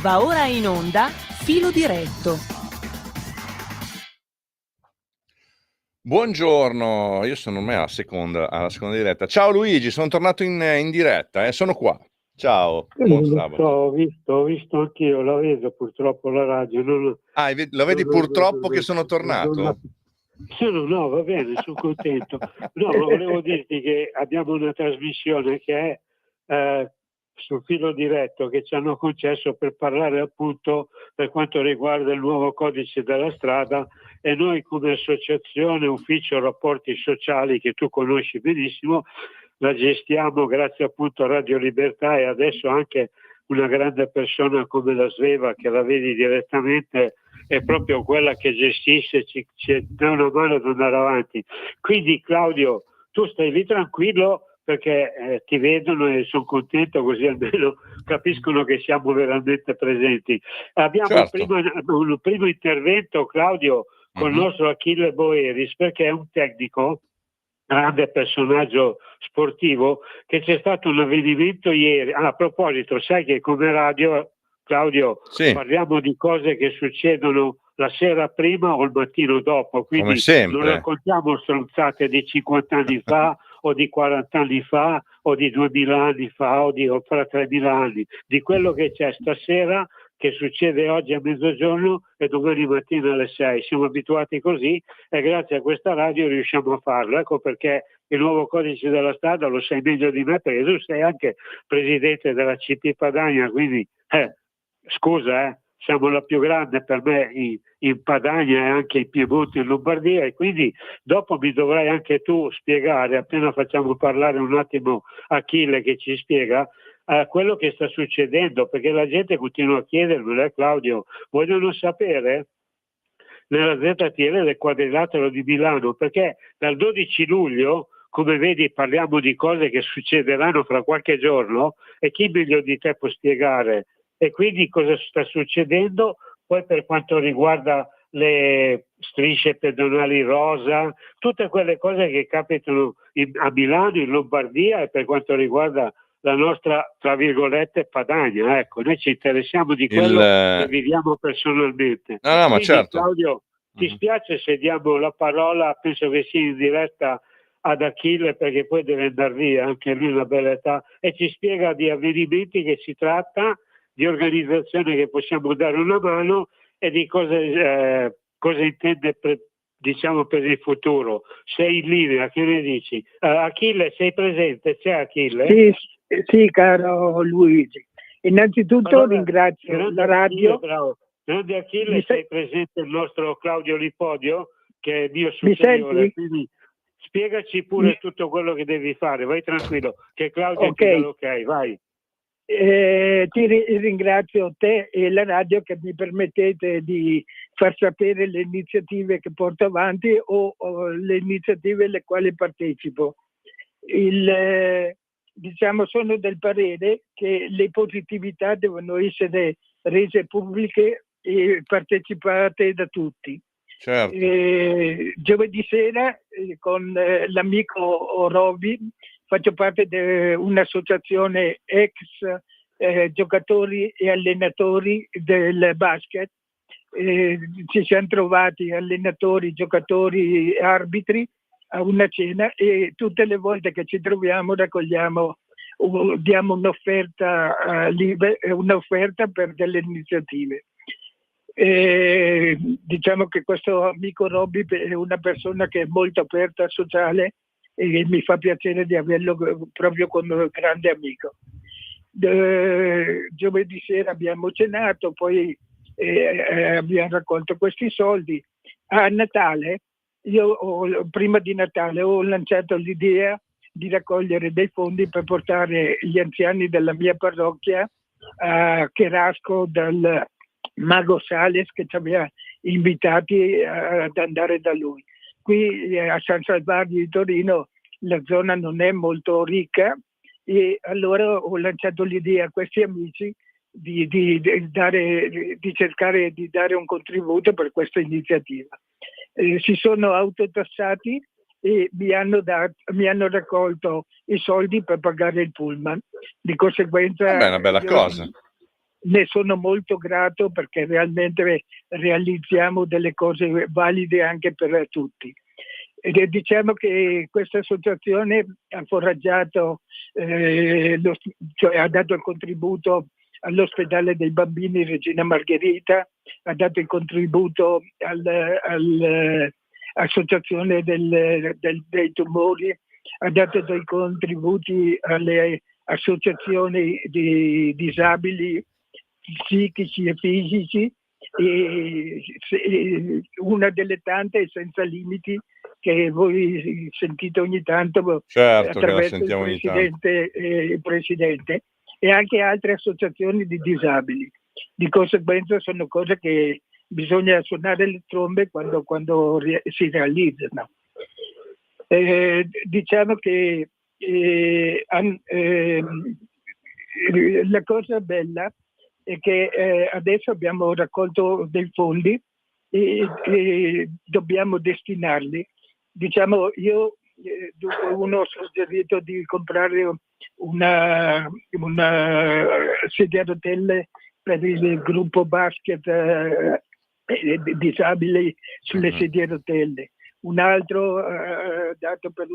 Va ora in onda Filo Diretto. Buongiorno, io sono ormai alla seconda diretta. Ciao Luigi, sono tornato in diretta, sono qua. Ciao, buon sabato. Ho visto anch'io, la vedo purtroppo la radio. Lo vedi purtroppo che sono tornato? No, va bene, sono contento. No, volevo dirti che abbiamo una trasmissione che è sul filo diretto che ci hanno concesso per parlare appunto per quanto riguarda il nuovo codice della strada, e noi come associazione Ufficio Rapporti Sociali, che tu conosci benissimo, la gestiamo grazie appunto a Radio Libertà, e adesso anche una grande persona come la Sveva, che la vedi direttamente, è proprio quella che gestisce, ci dà una mano ad andare avanti. Quindi Claudio, tu stai lì tranquillo perché ti vedono e sono contento, così almeno capiscono che siamo veramente presenti. Abbiamo un primo intervento, Claudio, con il nostro Achille Boeris, perché è un tecnico, grande personaggio sportivo, che c'è stato un avvenimento ieri. A proposito, sai che come radio, Claudio, parliamo di cose che succedono la sera prima o il mattino dopo, quindi non raccontiamo stronzate di 50 anni fa o di 40 anni fa o di 2000 anni fa o fra 3000 anni, di quello che c'è stasera, che succede oggi a mezzogiorno e domani mattina alle 6. Siamo abituati così e grazie a questa radio riusciamo a farlo. Ecco perché il nuovo codice della strada lo sai meglio di me, perché tu sei anche presidente della CP Padania, quindi scusa, siamo la più grande per me in Padania e anche in Piemonte e in Lombardia, e quindi dopo mi dovrai anche tu spiegare, appena facciamo parlare un attimo Achille che ci spiega quello che sta succedendo, perché la gente continua a chiedermelo, Claudio, vogliono sapere nella ZTL del quadrilatero di Milano, perché dal 12 luglio, come vedi, parliamo di cose che succederanno fra qualche giorno, e chi meglio di te può spiegare? E quindi cosa sta succedendo? Poi per quanto riguarda le strisce pedonali rosa, tutte quelle cose che capitano a Milano, in Lombardia, e per quanto riguarda la nostra, tra virgolette, Padania. Ecco, noi ci interessiamo di quello che viviamo personalmente. No, ma certo. Claudio, ti spiace se diamo la parola, penso che sia in diretta, ad Achille, perché poi deve andare via, anche lui una bella età, e ci spiega di avvenimenti che si tratta, di organizzazione che possiamo dare una mano e di cosa intende per il futuro. Sei in linea, che ne dici? Achille, sei presente? C'è Achille? Sì, caro Luigi. Innanzitutto ringrazio la radio. Grande Achille, sei presente il nostro Claudio Lipodio, che è mio superiore, quindi spiegaci pure tutto quello che devi fare, vai tranquillo, che Claudio ti dà l'ok, vai. Ti ringrazio te e la radio che mi permettete di far sapere le iniziative che porto avanti o le iniziative alle quali partecipo. Sono del parere che le positività devono essere rese pubbliche e partecipate da tutti. Certo. Giovedì sera con l'amico Roby faccio parte di un'associazione ex giocatori e allenatori del basket. Ci siamo trovati allenatori, giocatori, arbitri a una cena, e tutte le volte che ci troviamo diamo un'offerta per delle iniziative. Diciamo che questo amico Robby è una persona che è molto aperta, sociale, e mi fa piacere di averlo proprio come grande amico. Giovedì sera abbiamo cenato, poi abbiamo raccolto questi soldi. A Natale, prima di Natale ho lanciato l'idea di raccogliere dei fondi per portare gli anziani della mia parrocchia a Cherasco dal Mago Sales, che ci aveva invitati ad andare da lui. Qui a San Salvario di Torino la zona non è molto ricca, e allora ho lanciato l'idea a questi amici di cercare di dare un contributo per questa iniziativa. Si sono autotassati e mi hanno raccolto i soldi per pagare il pullman. Di conseguenza è una bella cosa. ne sono molto grato perché realmente realizziamo delle cose valide anche per tutti. Diciamo che questa associazione ha foraggiato, cioè ha dato il contributo all'ospedale dei bambini Regina Margherita, ha dato il contributo all'associazione dei tumori, ha dato dei contributi alle associazioni di disabili psichici e fisici, e una delle tante Senza Limiti che voi sentite ogni tanto Certo che la attraverso sentiamo ogni tanto. il presidente e anche altre associazioni di disabili. Di conseguenza sono cose che bisogna suonare le trombe quando si realizzano. Diciamo che la cosa bella è che adesso abbiamo raccolto dei fondi e dobbiamo destinarli. Diciamo, io uno ho suggerito di comprare una sedia a rotelle per il gruppo basket disabili sulle sedie a rotelle. Un altro dato per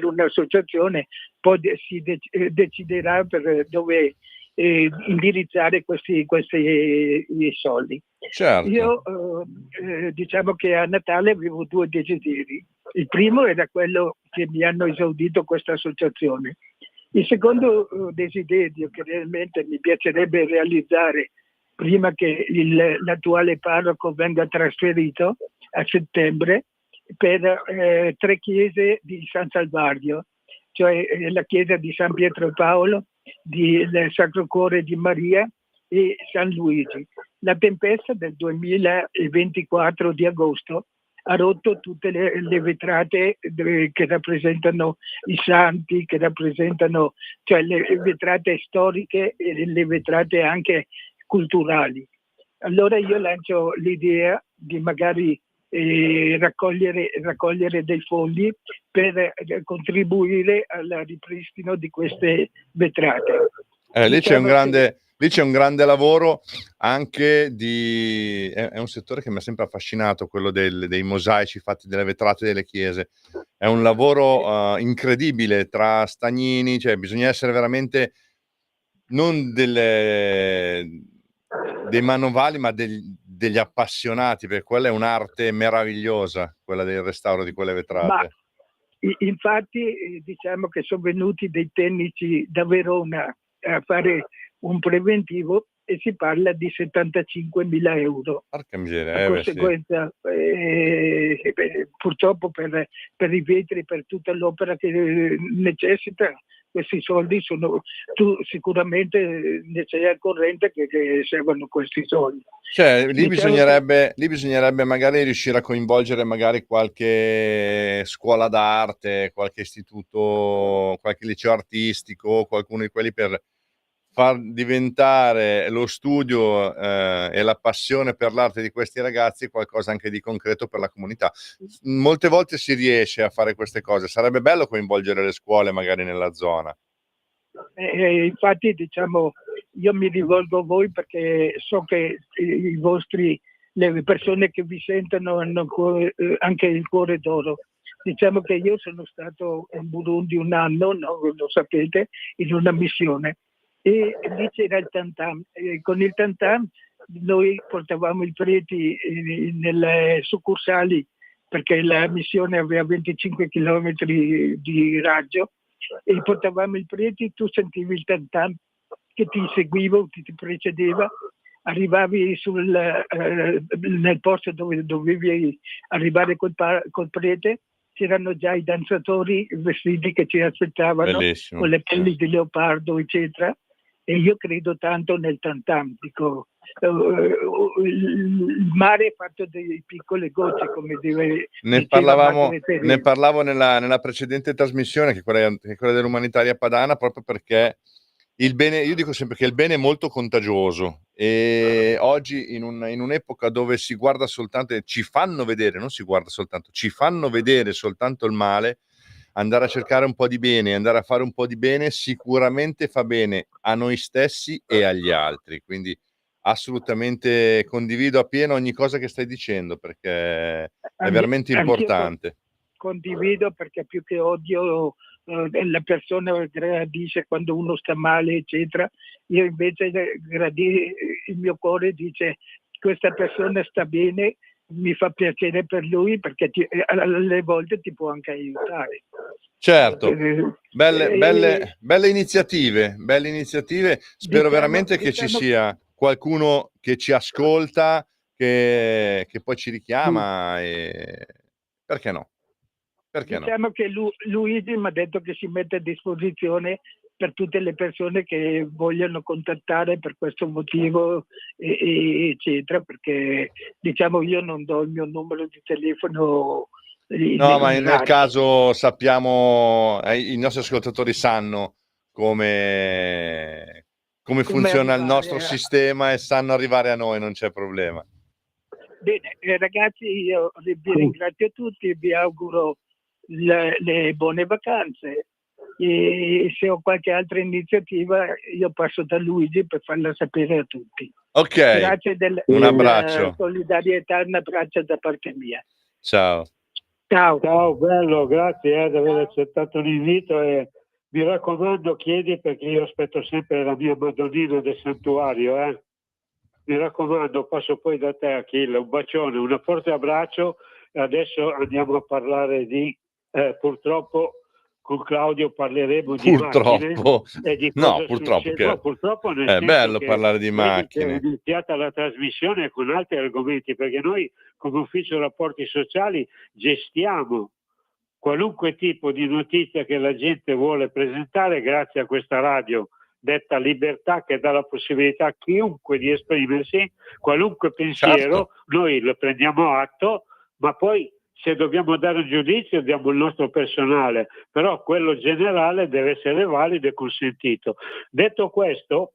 un'associazione, poi si deciderà per dove indirizzare questi soldi. Certo. Io diciamo che a Natale avevo 2 desideri. Il primo era quello che mi hanno esaudito questa associazione. Il secondo desiderio che realmente mi piacerebbe realizzare prima che l'attuale parroco venga trasferito a settembre, per 3 chiese di San Salvario, cioè la chiesa di San Pietro e Paolo, del Sacro Cuore di Maria e San Luigi. La tempesta del 2024 di agosto ha rotto tutte le vetrate che rappresentano i santi, che rappresentano, cioè le vetrate storiche e le vetrate anche culturali. Allora io lancio l'idea di magari raccogliere dei fondi per contribuire al ripristino di queste vetrate. Lì c'è un grande lavoro anche è un settore che mi ha sempre affascinato, quello dei mosaici fatti delle vetrate delle chiese. È un lavoro incredibile tra stagnini, cioè bisogna essere veramente non dei manovali, ma degli appassionati, perché quella è un'arte meravigliosa, quella del restauro di quelle vetrate. Ma infatti diciamo che sono venuti dei tecnici da Verona a fare un preventivo e si parla di 75.000 euro. Porca miseria, A conseguenza, purtroppo per i vetri, per tutta l'opera che necessita, questi soldi tu sicuramente ne sei al corrente che servono questi soldi. Cioè, lì bisognerebbe magari riuscire a coinvolgere magari qualche scuola d'arte, qualche istituto, qualche liceo artistico, qualcuno di quelli per far diventare lo studio e la passione per l'arte di questi ragazzi qualcosa anche di concreto per la comunità. Molte volte si riesce a fare queste cose, sarebbe bello coinvolgere le scuole magari nella zona. Infatti diciamo io mi rivolgo a voi perché so che le persone che vi sentono hanno anche il cuore d'oro. Diciamo che io sono stato in Burundi un anno, no, lo sapete, in una missione. E lì c'era il tantam, e con il tantam noi portavamo i preti nelle succursali perché la missione aveva 25 chilometri di raggio e portavamo i preti, tu sentivi il tantam che ti seguiva, ti precedeva, arrivavi nel posto dove dovevi arrivare col prete, c'erano già i danzatori vestiti che ci aspettavano. Bellissimo. Con le pelli di leopardo eccetera. E io credo tanto nel tantam, dico, il mare è fatto di piccole gocce, come ne parlavo nella precedente trasmissione, che è quella dell'Umanitaria Padana, proprio perché il bene, io dico sempre che il bene è molto contagioso e oggi in un'epoca dove si guarda soltanto, ci fanno vedere, non si guarda soltanto, ci fanno vedere soltanto il male, andare a cercare un po' di bene, andare a fare un po' di bene, sicuramente fa bene a noi stessi e agli altri. Quindi assolutamente condivido appieno ogni cosa che stai dicendo, perché è veramente Anch'io importante. condivido, perché più che odio la persona gradisce quando uno sta male, eccetera. Io invece il mio cuore dice: questa persona sta bene, mi fa piacere per lui, perché alle volte ti può anche aiutare. Certo, belle iniziative, spero veramente che ci sia qualcuno che ci ascolta, che poi ci richiama, e perché no? Perché no? Diciamo che Luigi mi ha detto che si mette a disposizione per tutte le persone che vogliono contattare per questo motivo, eccetera, perché diciamo io non do il mio numero di telefono. No, ma nel caso sappiamo, i nostri ascoltatori sanno come funziona il nostro sistema e sanno arrivare a noi, non c'è problema. Bene, ragazzi, io vi ringrazio tutti, vi auguro le buone vacanze, e se ho qualche altra iniziativa io passo da Luigi per farla sapere a tutti. Ok, grazie un abbraccio, solidarietà, un abbraccio da parte mia. Ciao, bello, grazie di aver accettato l'invito, e mi raccomando chiedi, perché io aspetto sempre la mia Madonnina del santuario, mi raccomando, passo poi da te, Achille, un bacione, un forte abbraccio. Adesso andiamo a parlare di purtroppo con Claudio parleremo di macchine e di cosa succede. No, purtroppo nel senso bello che parlare di macchine. È iniziata la trasmissione con altri argomenti, perché noi come ufficio rapporti sociali gestiamo qualunque tipo di notizia che la gente vuole presentare, grazie a questa radio detta Libertà, che dà la possibilità a chiunque di esprimersi, qualunque pensiero, certo. Noi lo prendiamo atto, ma poi se dobbiamo dare un giudizio diamo il nostro personale, però quello generale deve essere valido e consentito. Detto questo,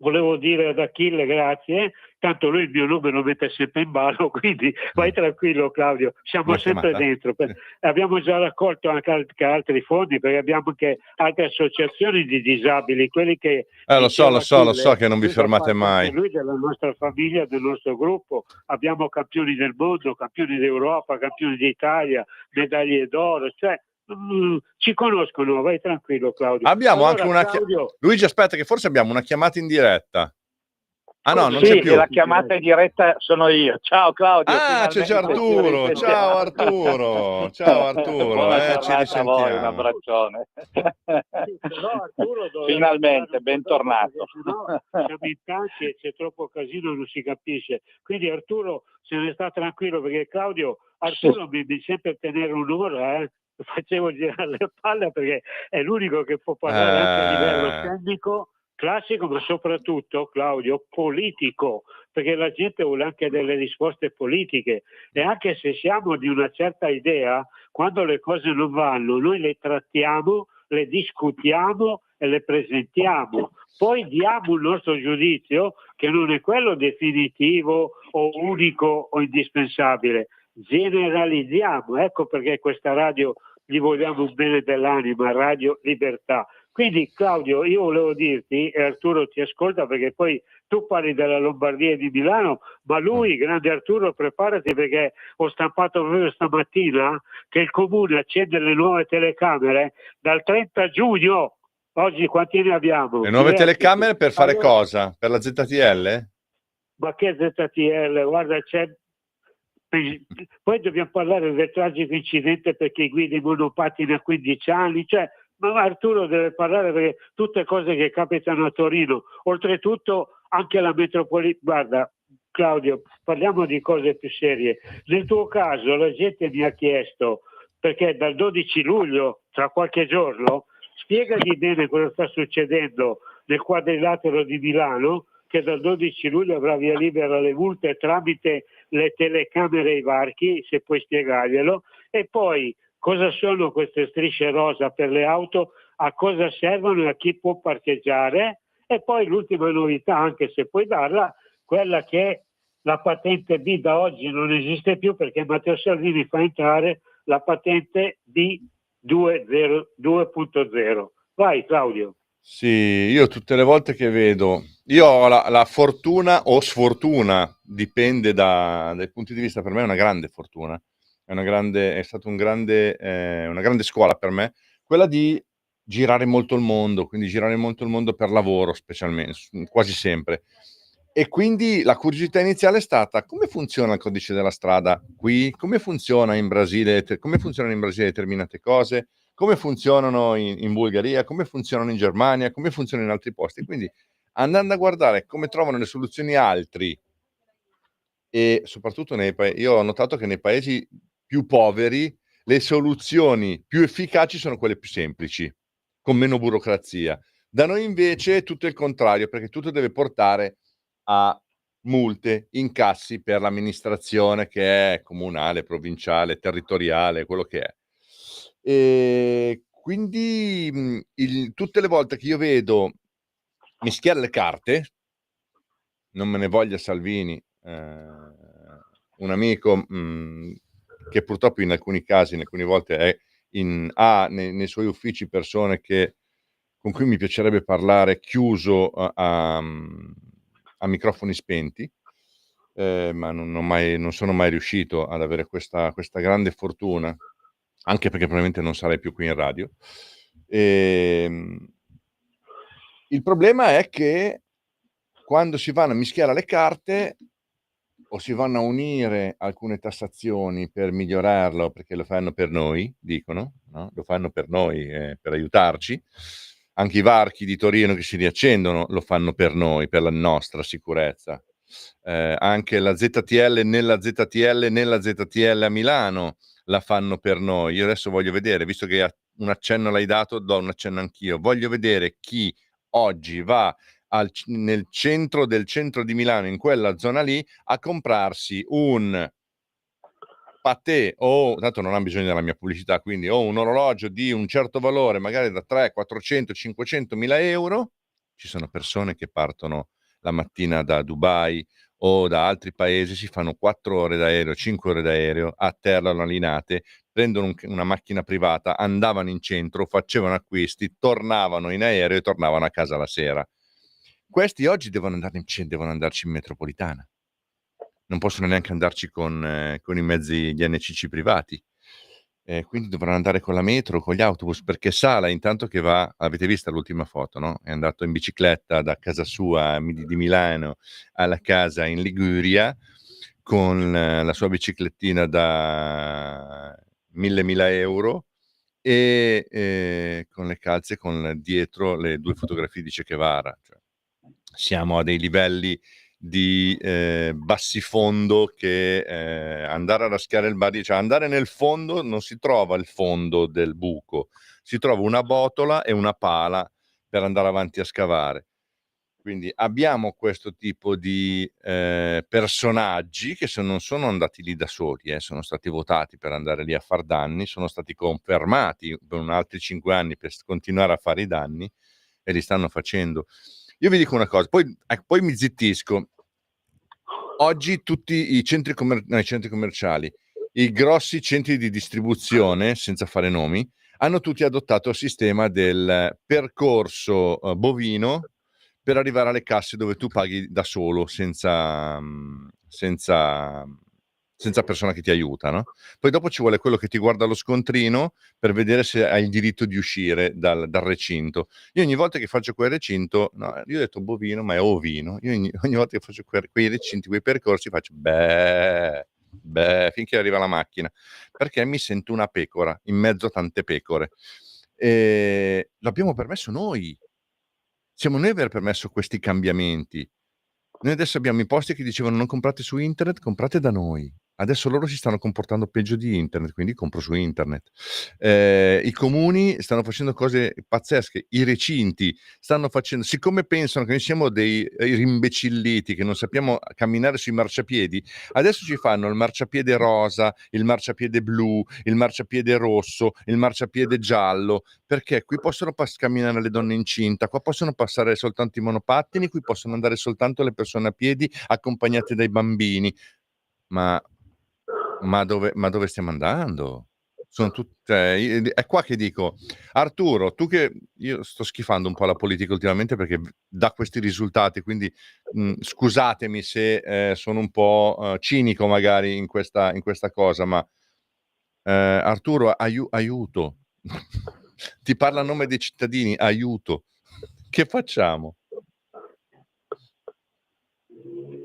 volevo dire ad Achille grazie, tanto lui il mio nome lo mette sempre in ballo, quindi vai tranquillo Claudio, siamo sempre dentro. Abbiamo già raccolto anche altri fondi, perché abbiamo anche altre associazioni di disabili, quelli che... Lo so che non vi fermate mai. Lui della nostra famiglia, del nostro gruppo, abbiamo campioni del mondo, campioni d'Europa, campioni d'Italia, medaglie d'oro, cioè... ci conoscono, vai tranquillo Claudio. Abbiamo allora, anche Claudio... Luigi, aspetta che forse abbiamo una chiamata in diretta. Non c'è più. La chiamata in diretta sono io. Ciao Claudio. C'è già Arturo. Ciao Arturo. Ci risentiamo. A voi, un abbraccione. Finalmente, bentornato. Siamo in tanti e c'è troppo casino, non si capisce. Quindi Arturo se ne sta tranquillo, perché Arturo mi sempre tenere un'ora, facevo girare le palle, perché è l'unico che può parlare anche a livello tecnico, classico, ma soprattutto, Claudio, politico, perché la gente vuole anche delle risposte politiche, e anche se siamo di una certa idea, quando le cose non vanno noi le trattiamo, le discutiamo e le presentiamo, poi diamo il nostro giudizio, che non è quello definitivo o unico o indispensabile, generalizziamo. Ecco perché questa radio gli vogliamo un bene dell'anima, Radio Libertà. Quindi Claudio, io volevo dirti, e Arturo ti ascolta, perché poi tu parli della Lombardia e di Milano, ma lui, grande Arturo, preparati, perché ho stampato proprio stamattina che il comune accende le nuove telecamere dal 30 giugno. Oggi quanti ne abbiamo? Le nuove telecamere per fare cosa? Per la ZTL? Ma che ZTL? Guarda, c'è... Poi dobbiamo parlare del tragico incidente perché guida i monopattini a 15 anni, cioè, ma Arturo deve parlare, perché tutte cose che capitano a Torino. Oltretutto anche la metropolitana. Guarda Claudio, parliamo di cose più serie. Nel tuo caso la gente mi ha chiesto, perché dal 12 luglio, tra qualche giorno, spiegagli bene cosa sta succedendo nel quadrilatero di Milano, che dal 12 luglio avrà via libera alle multe tramite le telecamere e i varchi, se puoi spiegarglielo, e poi cosa sono queste strisce rosa per le auto, a cosa servono e a chi può parcheggiare, e poi l'ultima novità, anche se puoi darla, quella che è la patente B. Da oggi non esiste più, perché Matteo Salvini fa entrare la patente B 2.0. Vai Claudio. Sì, io tutte le volte che vedo, io ho la fortuna o sfortuna, dipende dai punti di vista, per me è una grande fortuna, è stata una grande scuola per me, quella di girare molto il mondo, quindi girare molto il mondo per lavoro specialmente, quasi sempre. E quindi la curiosità iniziale è stata: come funziona il codice della strada qui? Come funzionano in Brasile determinate cose? Come funzionano in Bulgaria? Come funzionano in Germania? Come funzionano in altri posti? Quindi andando a guardare come trovano le soluzioni altri, e soprattutto io ho notato che nei paesi più poveri le soluzioni più efficaci sono quelle più semplici, con meno burocrazia. Da noi invece è tutto il contrario, perché tutto deve portare a multe, incassi per l'amministrazione che è comunale, provinciale, territoriale, quello che è. E quindi tutte le volte che io vedo mischiare le carte, non me ne voglia Salvini, un amico che purtroppo in alcuni casi, in alcune volte ha nei suoi uffici persone con cui mi piacerebbe parlare chiuso a microfoni spenti, ma non sono mai riuscito ad avere questa grande fortuna, anche perché probabilmente non sarei più qui in radio. Il problema è che quando si vanno a mischiare le carte o si vanno a unire alcune tassazioni per migliorarlo, perché lo fanno per noi, dicono, no? Lo fanno per noi, per aiutarci. Anche i varchi di Torino che si riaccendono lo fanno per noi, per la nostra sicurezza. Anche la ZTL nella ZTL a Milano la fanno per noi. Io adesso voglio vedere, visto che un accenno l'hai dato, do un accenno anch'io. Voglio vedere chi oggi va nel centro del centro di Milano, in quella zona lì, a comprarsi un patè, o tanto non ha bisogno della mia pubblicità, quindi o un orologio di un certo valore, magari da 300, 400, 500 mila euro. Ci sono persone che partono la mattina da Dubai o da altri paesi, si fanno 4 ore d'aereo, 5 ore d'aereo, atterrano a Linate, prendono una macchina privata, andavano in centro, facevano acquisti, tornavano in aereo e tornavano a casa la sera. Questi oggi devono andarci in metropolitana, non possono neanche andarci con i mezzi, gli NCC privati, quindi dovranno andare con la metro, con gli autobus, perché Sala intanto che va, avete vista l'ultima foto, no? È andato in bicicletta da casa sua di Milano alla casa in Liguria con la sua biciclettina da 1000 euro e con le calze con dietro le 2 fotografie di Che Guevara. Cioè, siamo a dei livelli di bassifondo che andare a raschiare il barile, cioè andare nel fondo, non si trova il fondo del buco, si trova una botola e una pala per andare avanti a scavare. Quindi abbiamo questo tipo di personaggi che non sono andati lì da soli, sono stati votati per andare lì a far danni, sono stati confermati per altri 5 anni per continuare a fare i danni e li stanno facendo. Io vi dico una cosa, poi mi zittisco. Oggi tutti i centri commerciali, i grossi centri di distribuzione, senza fare nomi, hanno tutti adottato il sistema del percorso bovino per arrivare alle casse dove tu paghi da solo, senza persona che ti aiuta, no? Poi dopo ci vuole quello che ti guarda lo scontrino per vedere se hai il diritto di uscire dal recinto. Io ogni volta che faccio quel recinto, no, io ho detto bovino, ma è ovino. Io ogni volta che faccio quei recinti, quei percorsi, faccio beh, finché arriva la macchina, perché mi sento una pecora in mezzo a tante pecore. E l'abbiamo permesso noi. Siamo noi a aver permesso questi cambiamenti. Noi adesso abbiamo i posti che dicevano non comprate su internet, comprate da noi. Adesso loro si stanno comportando peggio di internet, quindi compro su internet. I comuni stanno facendo cose pazzesche, i recinti stanno facendo, siccome pensano che noi siamo dei rimbecilliti, che non sappiamo camminare sui marciapiedi, adesso ci fanno il marciapiede rosa, il marciapiede blu, il marciapiede rosso, il marciapiede giallo, perché qui possono camminare le donne incinta, qua possono passare soltanto i monopattini, qui possono andare soltanto le persone a piedi accompagnate dai bambini. Ma dove stiamo andando? è qua che dico, Arturo, tu che io sto schifando un po' la politica ultimamente perché dà questi risultati, quindi scusatemi se sono un po' cinico magari in questa cosa, ma Arturo, aiuto, ti parla a nome dei cittadini, aiuto, che facciamo?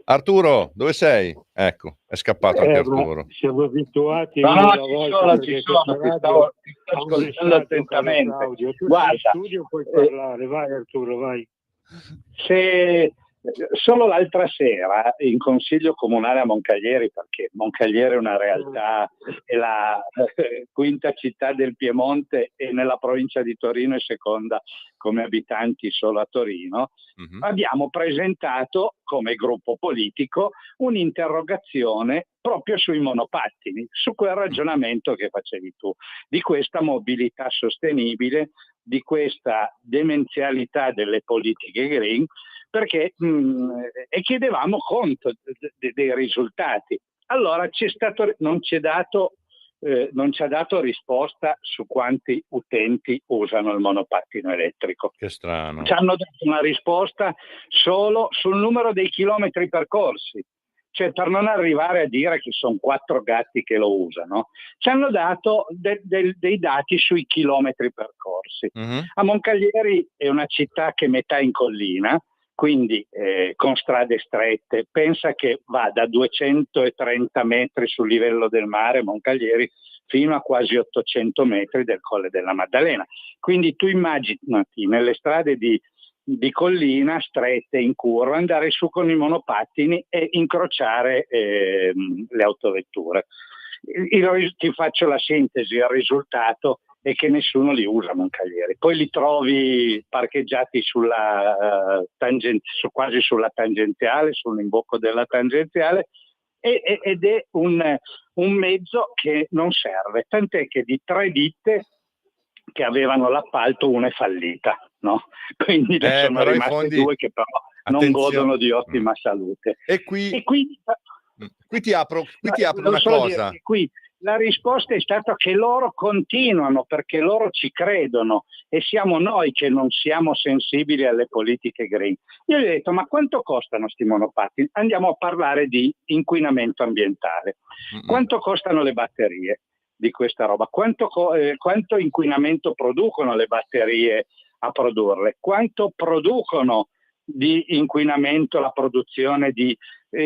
Arturo, dove sei? Ecco, è scappato anche Arturo. Siamo abituati No, una ci volta sono, perché ti stavo ha un ascoltando messaggio, attentamente. caro Claudio. Tu sei in Guarda, studio, puoi parlare. Vai Arturo, vai. se solo l'altra sera in consiglio comunale a Moncaglieri, perché Moncaglieri è una realtà, è la quinta città del Piemonte e nella provincia di Torino è seconda come abitanti solo a Torino, abbiamo presentato come gruppo politico un'interrogazione proprio sui monopattini, su quel ragionamento che facevi tu, di questa mobilità sostenibile, di questa demenzialità delle politiche green, perché e chiedevamo conto dei risultati. Allora non ci ha dato risposta su quanti utenti usano il monopattino elettrico. Che strano. Ci hanno dato una risposta solo sul numero dei chilometri percorsi, cioè per non arrivare a dire che sono 4 gatti che lo usano, ci hanno dato dei dati sui chilometri percorsi. A Moncaglieri è una città che è metà in collina, quindi con strade strette, pensa che va da 230 metri sul livello del mare Moncaglieri fino a quasi 800 metri del Colle della Maddalena. Quindi tu immaginati nelle strade di collina strette in curva andare su con i monopattini e incrociare le autovetture. Ti faccio la sintesi, il risultato è che nessuno li usa a Moncaglieri. Poi li trovi parcheggiati quasi sulla tangenziale, sull'imbocco della tangenziale, ed è un mezzo che non serve, tant'è che di 3 ditte che avevano l'appalto una è fallita, no? Quindi ne sono rimaste 2 che però non godono di ottima salute. E qui ti apro una cosa. Qui la risposta è stata che loro continuano perché loro ci credono e siamo noi che non siamo sensibili alle politiche green. Io gli ho detto, ma quanto costano sti monopattini? Andiamo a parlare di inquinamento ambientale. Quanto costano le batterie di questa roba? Quanto inquinamento producono le batterie a produrle? Quanto producono di inquinamento la produzione di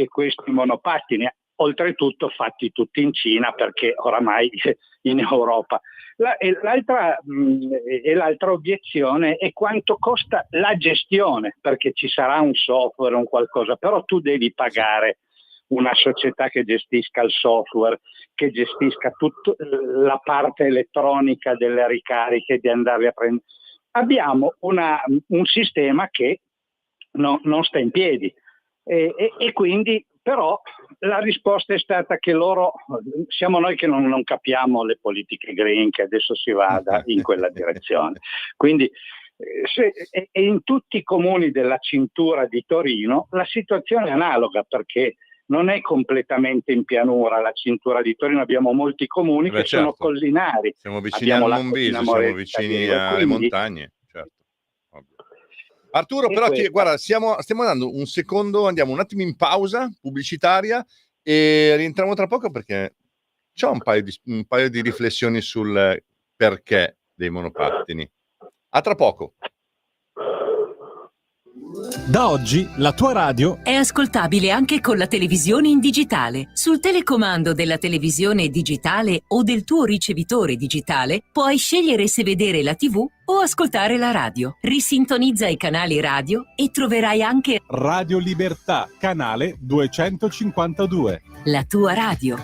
questi monopattini? Oltretutto fatti tutti in Cina perché oramai in Europa. L'altra obiezione è quanto costa la gestione, perché ci sarà un software, un qualcosa, però tu devi pagare una società che gestisca il software, che gestisca tutta la parte elettronica delle ricariche, di andarli a prendere. Abbiamo un sistema che non sta in piedi e quindi però la risposta è stata che siamo noi che non capiamo le politiche green, che adesso si vada in quella direzione. Quindi e in tutti i comuni della cintura di Torino la situazione è analoga, perché non è completamente in pianura la cintura di Torino, abbiamo molti comuni che sono collinari. Siamo vicini al Monbise, siamo vicini alle montagne, certo. Arturo, però guarda, stiamo andando un secondo, andiamo un attimo in pausa pubblicitaria e rientriamo tra poco perché c'è un paio di riflessioni sul perché dei monopattini. A tra poco. Da oggi la tua radio è ascoltabile anche con la televisione in digitale. Sul telecomando della televisione digitale o del tuo ricevitore digitale puoi scegliere se vedere la TV o ascoltare la radio. Risintonizza i canali radio e troverai anche Radio Libertà, canale 252. La tua radio.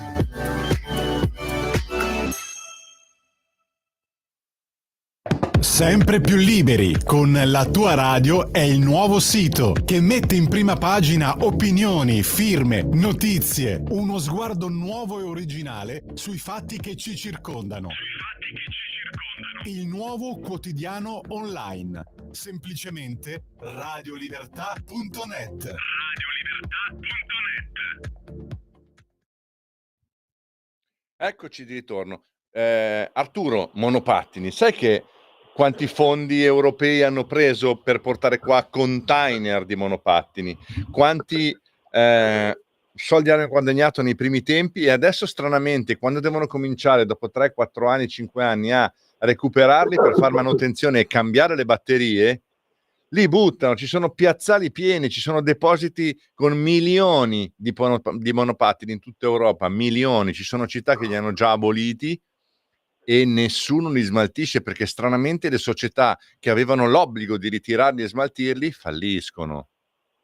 Sempre più liberi con La tua radio è il nuovo sito che mette in prima pagina opinioni, firme, notizie, uno sguardo nuovo e originale sui fatti che ci circondano. Il nuovo quotidiano online, semplicemente radiolibertà.net. Eccoci di ritorno. Arturo, monopattini, sai che quanti fondi europei hanno preso per portare qua container di monopattini? Quanti soldi hanno guadagnato nei primi tempi, e adesso stranamente quando devono cominciare dopo 3, 4 anni, 5 anni a recuperarli per fare manutenzione e cambiare le batterie, li buttano. Ci sono piazzali pieni, ci sono depositi con milioni di monopattini in tutta Europa, milioni. Ci sono città che li hanno già aboliti e nessuno li smaltisce, perché stranamente le società che avevano l'obbligo di ritirarli e smaltirli falliscono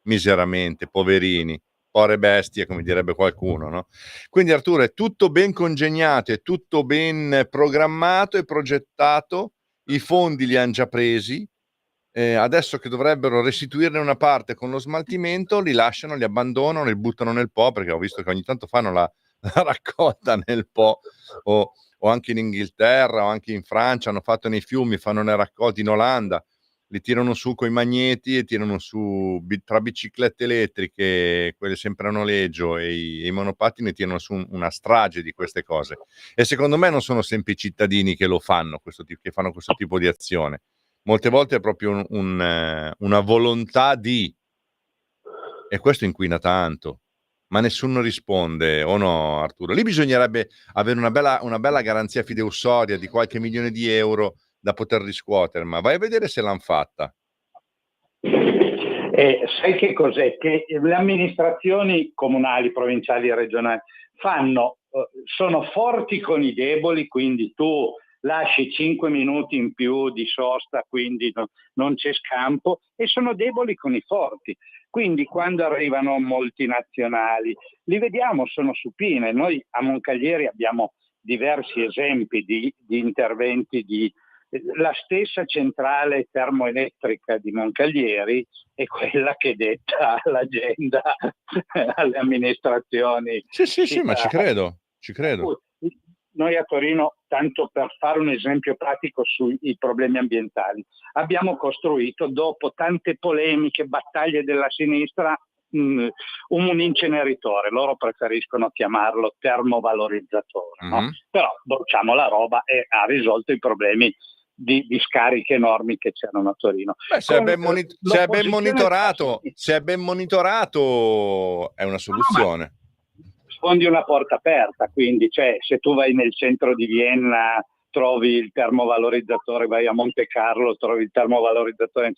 miseramente, poverini, povere bestie, come direbbe qualcuno, no? Quindi Arturo, è tutto ben congegnato, è tutto ben programmato e progettato, i fondi li hanno già presi, adesso che dovrebbero restituirne una parte con lo smaltimento, li lasciano, li abbandonano, li buttano nel Po, perché ho visto che ogni tanto fanno la raccolta nel Po, o anche in Inghilterra o anche in Francia hanno fatto nei fiumi, fanno le raccolte, in Olanda li tirano su coi magneti e tirano su tra biciclette elettriche, quelle sempre a noleggio, e i monopattini tirano su una strage di queste cose. E secondo me non sono sempre i cittadini che lo fanno, che fanno questo tipo di azione. Molte volte è proprio una volontà di, e questo inquina tanto, ma nessuno risponde, o no, Arturo? Lì bisognerebbe avere una bella garanzia fideiussoria di qualche milione di euro da poter riscuotere, ma vai a vedere se l'hanno fatta. Sai che cos'è? Che le amministrazioni comunali, provinciali e regionali sono forti con i deboli, quindi tu lasci 5 minuti in più di sosta, quindi non c'è scampo, e sono deboli con i forti. Quindi quando arrivano multinazionali, li vediamo, sono supine. Noi a Moncalieri abbiamo diversi esempi di interventi la stessa centrale termoelettrica di Moncalieri è quella che detta l'agenda alle amministrazioni. Sì, ma ci credo. Noi a Torino, tanto per fare un esempio pratico sui problemi ambientali, abbiamo costruito, dopo tante polemiche, battaglie della sinistra, un inceneritore. Loro preferiscono chiamarlo termovalorizzatore, no? Però bruciamo la roba e ha risolto i problemi di scariche enormi che c'erano a Torino. Se è ben monitorato è una soluzione. Sfondi una porta aperta, quindi se tu vai nel centro di Vienna trovi il termovalorizzatore, vai a Monte Carlo trovi il termovalorizzatore,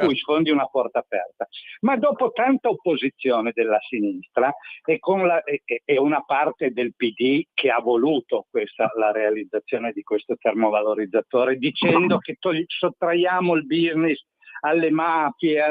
cui sfondi una porta aperta. Ma dopo tanta opposizione della sinistra e una parte del PD che ha voluto la realizzazione di questo termovalorizzatore, dicendo che sottraiamo il business alle mafie,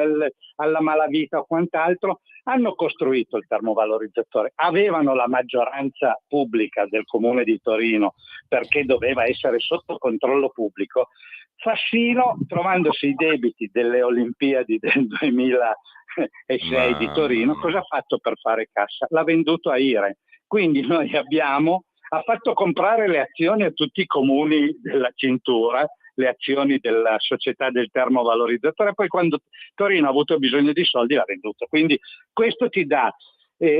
alla malavita o quant'altro, hanno costruito il termovalorizzatore, avevano la maggioranza pubblica del Comune di Torino perché doveva essere sotto controllo pubblico. Fassino, trovandosi i debiti delle Olimpiadi del 2006 di Torino, cosa ha fatto per fare cassa? L'ha venduto a IRE. Quindi noi ha fatto comprare le azioni a tutti i comuni della cintura, le azioni della società del termovalorizzatore, poi quando Torino ha avuto bisogno di soldi l'ha venduto. Quindi questo ti dà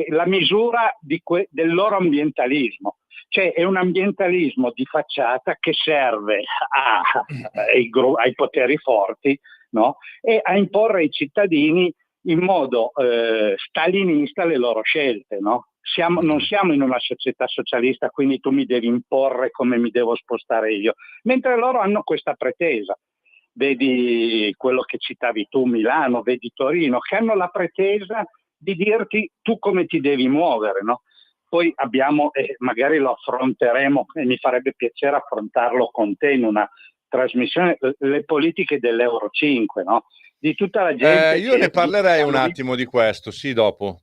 la misura del loro ambientalismo. È un ambientalismo di facciata che serve ai poteri forti, no? E a imporre ai cittadini in modo stalinista le loro scelte, no? Non siamo in una società socialista, quindi tu mi devi imporre come mi devo spostare io, mentre loro hanno questa pretesa. Vedi quello che citavi tu, Milano, vedi Torino, che hanno la pretesa di dirti tu come ti devi muovere, no? Poi abbiamo, magari lo affronteremo, e mi farebbe piacere affrontarlo con te in una trasmissione, le politiche dell'Euro 5, no? Di tutta la gente. Io ne parlerei un attimo di questo, sì, dopo.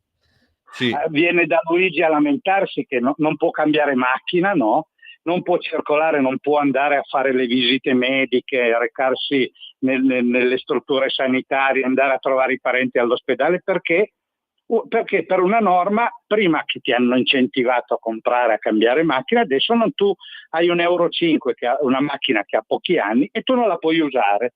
Sì. Viene da Luigi a lamentarsi che non può cambiare macchina, no? Non può circolare, non può andare a fare le visite mediche, recarsi nelle strutture sanitarie, andare a trovare i parenti all'ospedale, perché per una norma, prima che ti hanno incentivato a comprare, a cambiare macchina, adesso tu hai un Euro 5, che ha una macchina che ha pochi anni, e tu non la puoi usare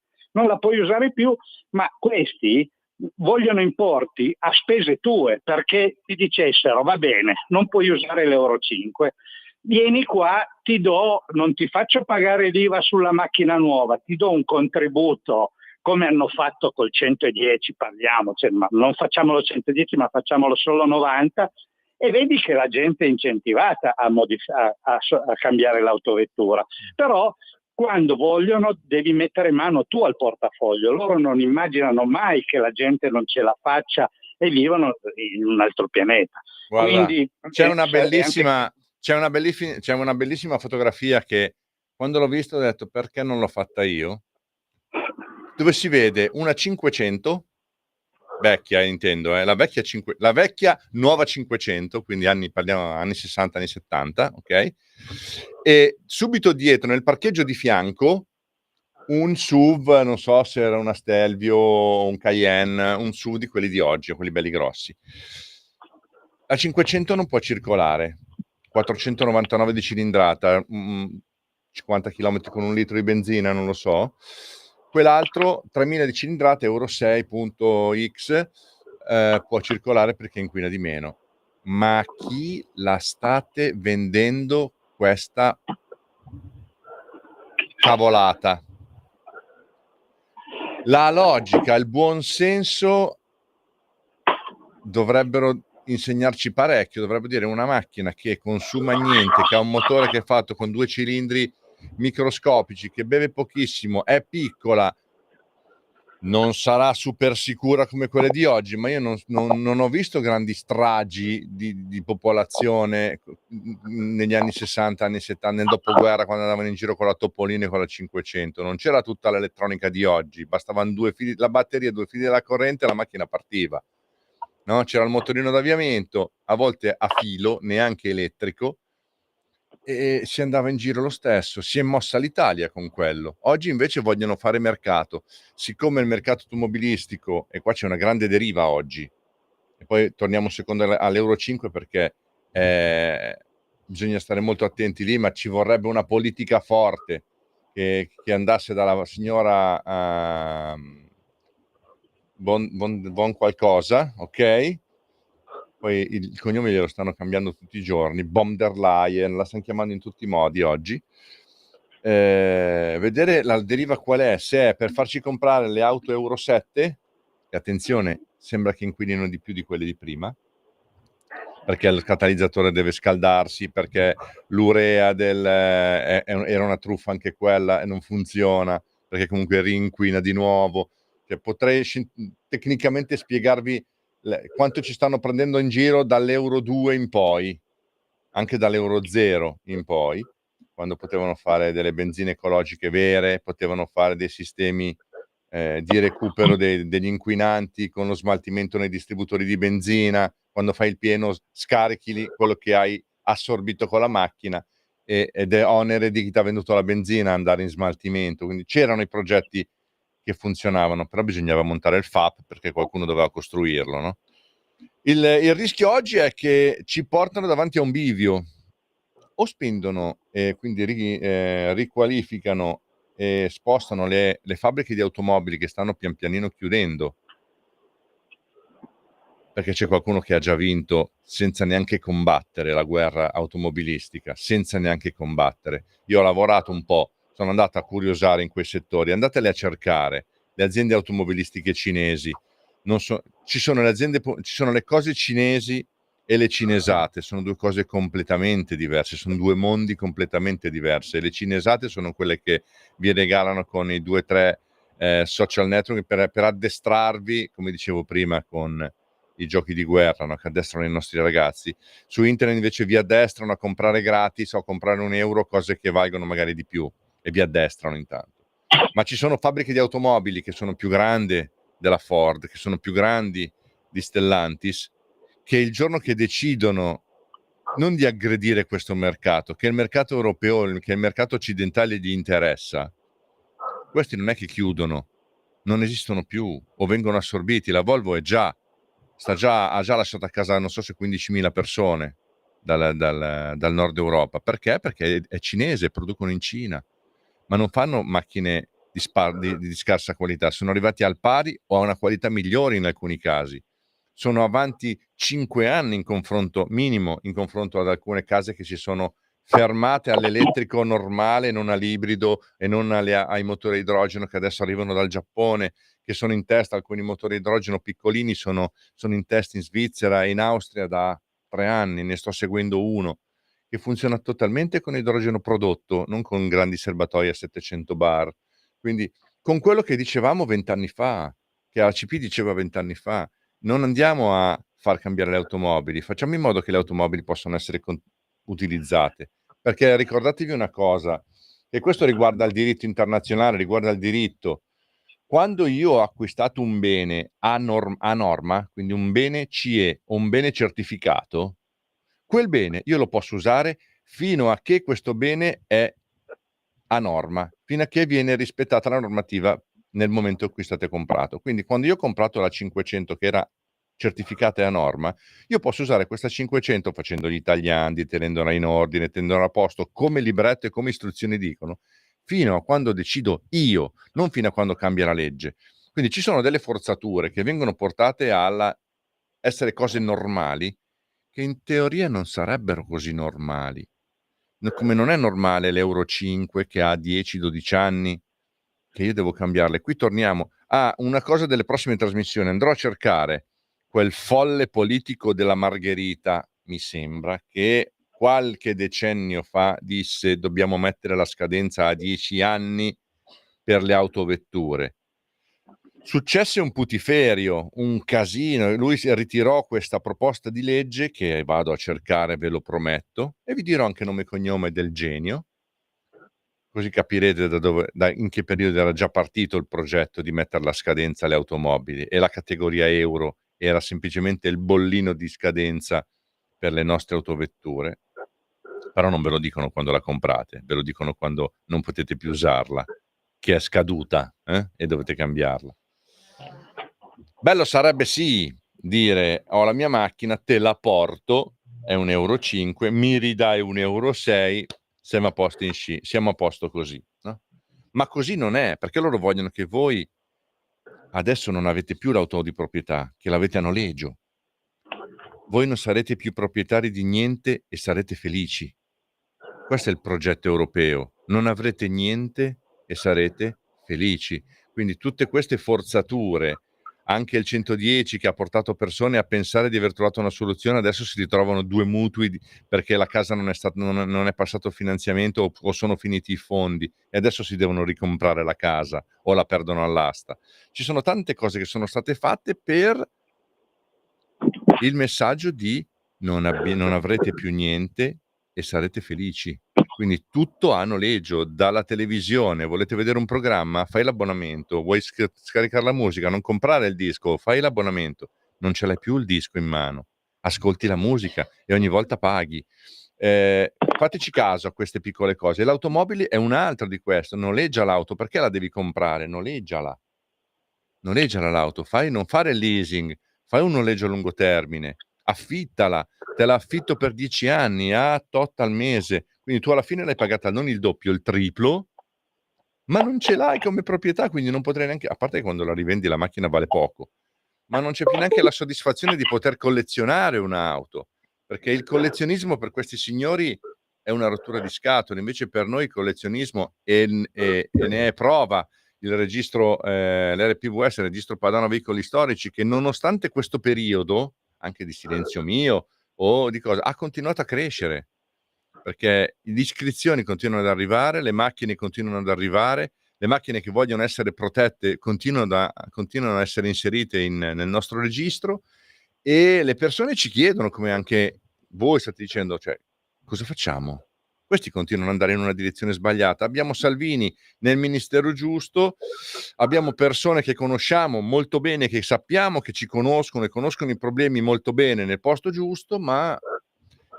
più, ma questi vogliono importi a spese tue, perché ti dicessero va bene, non puoi usare l'Euro 5, vieni qua, non ti faccio pagare l'IVA sulla macchina nuova, ti do un contributo come hanno fatto col 110, parliamo, cioè, ma non facciamolo 110 ma facciamolo solo 90, e vedi che la gente è incentivata a cambiare l'autovettura. Però quando vogliono devi mettere mano tu al portafoglio, loro non immaginano mai che la gente non ce la faccia e vivono in un altro pianeta. Guarda, Quindi c'è una bellissima fotografia che quando l'ho visto ho detto perché non l'ho fatta io, dove si vede una 500 vecchia, intendo, la vecchia nuova 500, quindi parliamo anni 60, anni 70, ok? E subito dietro nel parcheggio di fianco un SUV, non so se era una Stelvio o un Cayenne, un SUV di quelli di oggi, quelli belli grossi. La 500 non può circolare, 499 di cilindrata, 50 km con 1 litro di benzina, non lo so. Quell'altro 3000 di cilindrata, Euro 6.x, può circolare perché inquina di meno. Ma chi la state vendendo questa cavolata? La logica, il buon senso dovrebbero insegnarci parecchio, dovrebbe dire una macchina che consuma niente, che ha un motore che è fatto con 2 cilindri microscopici, che beve pochissimo, è piccola, non sarà super sicura come quelle di oggi, ma io non ho visto grandi stragi di popolazione negli anni 60, anni 70, nel dopoguerra, quando andavano in giro con la Topolino e con la 500. Non c'era tutta l'elettronica di oggi, bastavano 2 fili, la batteria, 2 fili della corrente e la macchina partiva. No? C'era il motorino d'avviamento, a volte a filo, neanche elettrico, e si andava in giro lo stesso. Si è mossa l'Italia con quello. Oggi invece vogliono fare mercato. Siccome il mercato automobilistico, e qua c'è una grande deriva oggi, e poi torniamo secondo all'Euro 5 perché bisogna stare molto attenti lì, ma ci vorrebbe una politica forte che andasse dalla signora Bon qualcosa, ok? Poi il cognome glielo stanno cambiando tutti i giorni, von der Leyen, la stanno chiamando in tutti i modi oggi. Vedere la deriva qual è, se è per farci comprare le auto Euro 7, che attenzione, sembra che inquinino di più di quelle di prima, perché il catalizzatore deve scaldarsi, perché l'urea era una truffa anche quella e non funziona, perché comunque rinquina di nuovo. Cioè, potrei tecnicamente spiegarvi quanto ci stanno prendendo in giro dall'Euro 2 in poi, anche dall'Euro 0 in poi, quando potevano fare delle benzine ecologiche vere, potevano fare dei sistemi di recupero degli inquinanti con lo smaltimento nei distributori di benzina. Quando fai il pieno scarichi quello che hai assorbito con la macchina ed è onere di chi ti ha venduto la benzina andare in smaltimento. Quindi c'erano i progetti che funzionavano, però bisognava montare il FAP perché qualcuno doveva costruirlo, no? Il rischio oggi è che ci portano davanti a un bivio: o spendono e quindi riqualificano e spostano le fabbriche di automobili che stanno pian pianino chiudendo, perché c'è qualcuno che ha già vinto senza neanche combattere la guerra automobilistica, senza neanche combattere. Io ho lavorato un po', sono andato a curiosare in quei settori, andatele a cercare, le aziende automobilistiche cinesi, ci sono le cose cinesi e le cinesate, sono due cose completamente diverse, sono due mondi completamente diversi. Le cinesate sono quelle che vi regalano con i 2 o 3 social network per addestrarvi, come dicevo prima, con i giochi di guerra, no? Che addestrano i nostri ragazzi. Su internet invece vi addestrano a comprare gratis o a comprare €1 cose che valgono magari di più, e vi addestrano intanto. Ma ci sono fabbriche di automobili che sono più grandi della Ford, che sono più grandi di Stellantis, che il giorno che decidono non di aggredire questo mercato, che il mercato europeo, che il mercato occidentale gli interessa, questi non è che chiudono, non esistono più o vengono assorbiti. La Volvo ha già lasciato a casa, non so se 15.000 persone dal nord Europa. Perché? Perché è cinese, producono in Cina, ma non fanno macchine di scarsa qualità, sono arrivati al pari o a una qualità migliore in alcuni casi. Sono avanti 5 anni minimo in confronto ad alcune case che si sono fermate all'elettrico normale, non all'ibrido e non ai motori a idrogeno che adesso arrivano dal Giappone, che sono in testa. Alcuni motori a idrogeno piccolini sono in testa in Svizzera e in Austria da 3 anni, ne sto seguendo uno che funziona totalmente con idrogeno prodotto, non con grandi serbatoi a 700 bar. Quindi con quello che dicevamo 20 anni fa, che ACP diceva 20 anni fa, non andiamo a far cambiare le automobili, facciamo in modo che le automobili possano essere utilizzate. Perché ricordatevi una cosa, e questo riguarda il diritto internazionale, riguarda il diritto. Quando io ho acquistato un bene a norma, quindi un bene CE o un bene certificato, quel bene io lo posso usare fino a che questo bene è a norma, fino a che viene rispettata la normativa nel momento in cui state comprato. Quindi quando io ho comprato la 500 che era certificata e a norma, io posso usare questa 500 facendo gli tagliandi, tenendola in ordine, tenendola a posto, come libretto e come istruzioni dicono, fino a quando decido io, non fino a quando cambia la legge. Quindi ci sono delle forzature che vengono portate alla essere cose normali, che in teoria non sarebbero così normali. Come non è normale l'Euro 5 che ha 10-12 anni, che io devo cambiarle. Qui torniamo a una cosa delle prossime trasmissioni. Andrò a cercare quel folle politico della Margherita, mi sembra, che qualche decennio fa disse dobbiamo mettere la scadenza a 10 anni per le autovetture. Successe un putiferio, un casino, lui si ritirò questa proposta di legge che vado a cercare, ve lo prometto, e vi dirò anche nome e cognome del genio, così capirete in che periodo era già partito il progetto di mettere la scadenza alle automobili, e la categoria euro era semplicemente il bollino di scadenza per le nostre autovetture. Però non ve lo dicono quando la comprate, ve lo dicono quando non potete più usarla, che è scaduta e dovete cambiarla. Bello sarebbe sì dire ho la mia macchina, te la porto, è €1,5, mi ridai €1,6, siamo a posto siamo a posto così, no? Ma così non è, perché loro vogliono che voi adesso non avete più l'auto di proprietà, che l'avete a noleggio. Voi non sarete più proprietari di niente e sarete felici. Questo è il progetto europeo. Non avrete niente e sarete felici. Quindi tutte queste forzature, anche il 110 che ha portato persone a pensare di aver trovato una soluzione, adesso si ritrovano 2 mutui perché la casa non è passato il finanziamento o sono finiti i fondi e adesso si devono ricomprare la casa o la perdono all'asta. Ci sono tante cose che sono state fatte per il messaggio di non avrete più niente e sarete felici. Quindi tutto a noleggio, dalla televisione, volete vedere un programma, fai l'abbonamento, vuoi scaricare la musica, non comprare il disco, fai l'abbonamento, non ce l'hai più il disco in mano, ascolti la musica e ogni volta paghi. Fateci caso a queste piccole cose. L'automobile è un'altra di questo, noleggia l'auto, perché la devi comprare? Noleggiala l'auto, non fare il leasing, fai un noleggio a lungo termine, affittala, te la affitto per 10 anni a tot al mese, quindi tu alla fine l'hai pagata non il doppio, il triplo, ma non ce l'hai come proprietà, quindi non potrai neanche, a parte che quando la rivendi la macchina vale poco, ma non c'è più neanche la soddisfazione di poter collezionare un'auto, perché il collezionismo per questi signori è una rottura di scatole, invece per noi il collezionismo e ne è prova il registro, l'RPVS, il registro Padano Veicoli Storici, che nonostante questo periodo, anche di silenzio mio o di cosa, ha continuato a crescere, perché le iscrizioni continuano ad arrivare, le macchine continuano ad arrivare, le macchine che vogliono essere protette continuano a essere inserite nel nostro registro, e le persone ci chiedono, come anche voi state dicendo, cioè, cosa facciamo? Questi continuano ad andare in una direzione sbagliata. Abbiamo Salvini nel ministero giusto, abbiamo persone che conosciamo molto bene, che sappiamo che ci conoscono e conoscono i problemi molto bene nel posto giusto, ma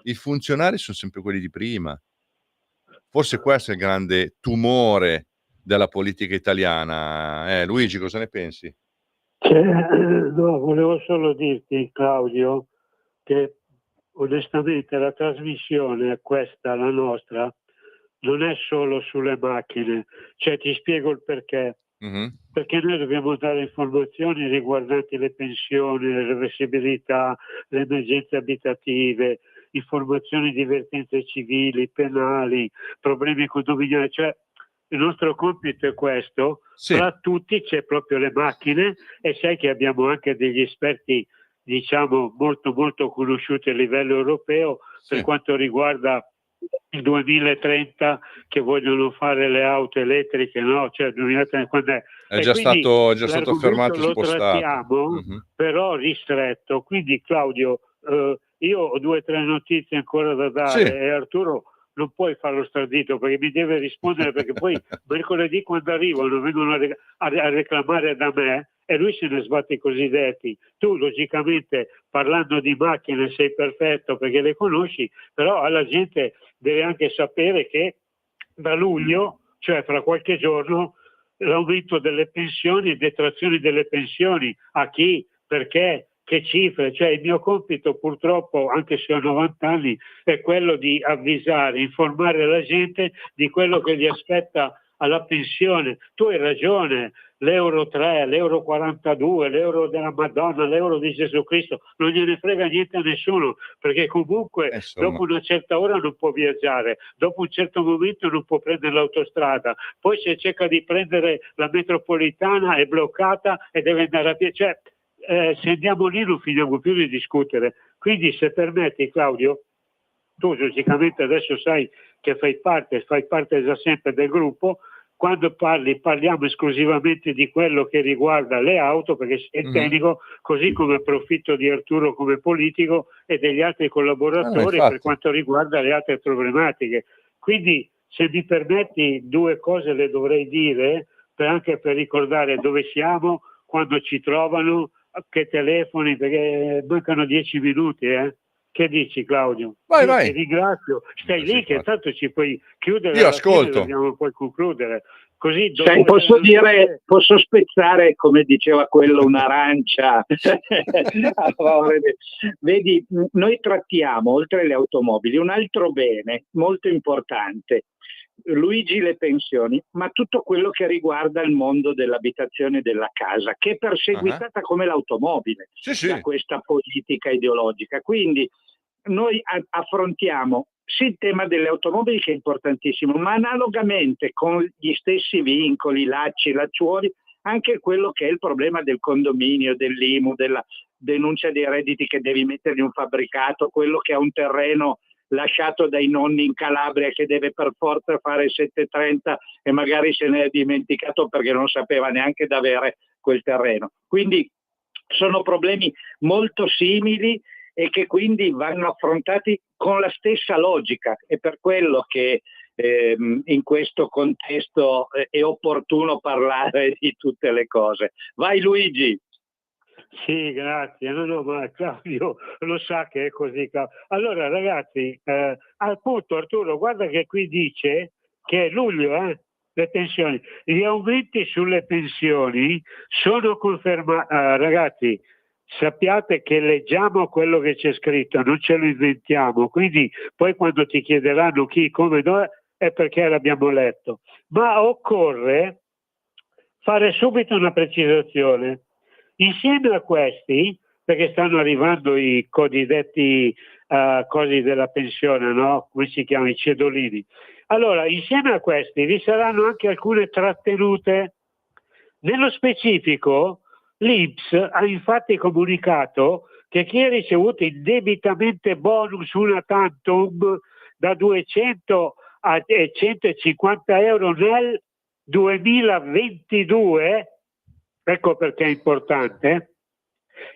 i funzionari sono sempre quelli di prima. Forse questo è il grande tumore della politica italiana. Luigi, cosa ne pensi? No, volevo solo dirti, Claudio, che onestamente la trasmissione, questa, la nostra, non è solo sulle macchine. Cioè, ti spiego il perché. Perché noi dobbiamo dare informazioni riguardanti le pensioni, le reversibilità, le emergenze abitative, informazioni di vertenze civili, penali, problemi condominiali, cioè il nostro compito è questo. Sì. Tra tutti c'è proprio le macchine, e sai che abbiamo anche degli esperti, diciamo, molto molto conosciuti a livello europeo per Sì. quanto riguarda il 2030, che vogliono fare le auto elettriche, no? Cioè il 2030 quando è? È E già quindi stato l'argomento fermato e lo spostato. trattiamo, Mhm. però ristretto. Quindi Claudio, io ho 2 o 3 notizie ancora da dare, Sì. e Arturo non puoi farlo stradito perché mi deve rispondere, perché poi mercoledì quando arrivano vengono a reclamare da me e lui se ne sbatte i cosiddetti. Tu logicamente, parlando di macchine, sei perfetto perché le conosci, però alla gente deve anche sapere che da luglio, cioè fra qualche giorno, l'aumento delle pensioni e detrazioni delle pensioni a chi, perché, che cifre. Cioè il mio compito, purtroppo, anche se ho 90 anni, è quello di avvisare, informare la gente di quello che gli aspetta alla pensione. Tu hai ragione, l'euro 3, l'euro 42, l'euro della Madonna, l'euro di Gesù Cristo, non gliene frega niente a nessuno, perché comunque Insomma. dopo una certa ora non può viaggiare, dopo un certo momento non può prendere l'autostrada, poi se cerca di prendere la metropolitana è bloccata e deve andare a piedi. Cioè, se andiamo lì non finiamo più di discutere. Quindi, se permetti, Claudio, tu logicamente adesso sai che fai parte da sempre del gruppo. Quando parliamo esclusivamente di quello che riguarda le auto, perché sei tecnico, così come approfitto di Arturo come politico e degli altri collaboratori per quanto riguarda le altre problematiche. Quindi, se mi permetti, 2 cose le dovrei dire, anche per ricordare dove siamo, quando ci trovano, che telefoni, perché mancano 10 minuti, Che dici, Claudio? Vai, Io vai. ti ringrazio, stai lì che tanto ci puoi chiudere. Io alla fine ascolto. dobbiamo poi concludere. Così Sai, posso spezzare, come diceva quello, un'arancia a favore Vedi, noi trattiamo, oltre alle automobili, un altro bene molto importante. Luigi, le pensioni, ma tutto quello che riguarda il mondo dell'abitazione e della casa, che è perseguitata come l'automobile da questa politica ideologica. Quindi noi affrontiamo sì il tema delle automobili, che è importantissimo, ma analogamente con gli stessi vincoli, lacci, lacciuoli, anche quello che è il problema del condominio, dell'IMU, della denuncia dei redditi che devi mettere in un fabbricato, quello che ha un terreno lasciato dai nonni in Calabria che deve per forza fare 730 e magari se ne è dimenticato perché non sapeva neanche di avere quel terreno. Quindi sono problemi molto simili e che quindi vanno affrontati con la stessa logica. È per quello che in questo contesto è opportuno parlare di tutte le cose. Vai Luigi. Sì, grazie. No, ma Claudio lo sa che è così. Allora ragazzi, appunto Arturo, guarda che qui dice che è luglio, le pensioni. Gli aumenti sulle pensioni sono confermati. Ragazzi, sappiate che leggiamo quello che c'è scritto, non ce lo inventiamo. Quindi poi quando ti chiederanno chi, come, dove, è perché l'abbiamo letto. Ma occorre fare subito una precisazione. Insieme a questi, perché stanno arrivando i cosiddetti cosi della pensione, no? Come si chiamano? I cedolini. Allora, insieme a questi vi saranno anche alcune trattenute. Nello specifico, l'INPS ha infatti comunicato che chi ha ricevuto indebitamente bonus una tantum da 200 a 150 euro nel 2022, ecco perché è importante,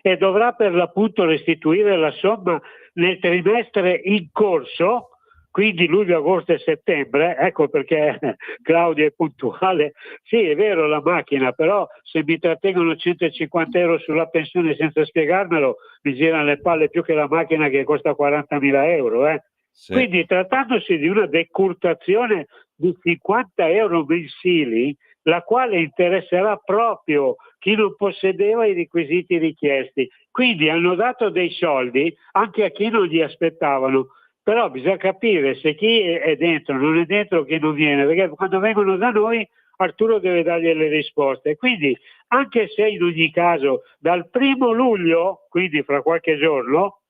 e dovrà per l'appunto restituire la somma nel trimestre in corso, quindi luglio, agosto e settembre. Ecco perché Claudio è puntuale. Sì, è vero la macchina, però se mi trattengono 150 euro sulla pensione senza spiegarmelo, mi girano le palle più che la macchina che costa 40.000 euro. Sì. Quindi, trattandosi di una decurtazione di 50 euro mensili, la quale interesserà proprio chi non possedeva i requisiti richiesti. Quindi hanno dato dei soldi anche a chi non li aspettavano, però bisogna capire se chi è dentro, non è dentro, chi non viene, perché quando vengono da noi Arturo deve dargli le risposte. Quindi anche se in ogni caso dal 1° luglio, quindi fra qualche giorno,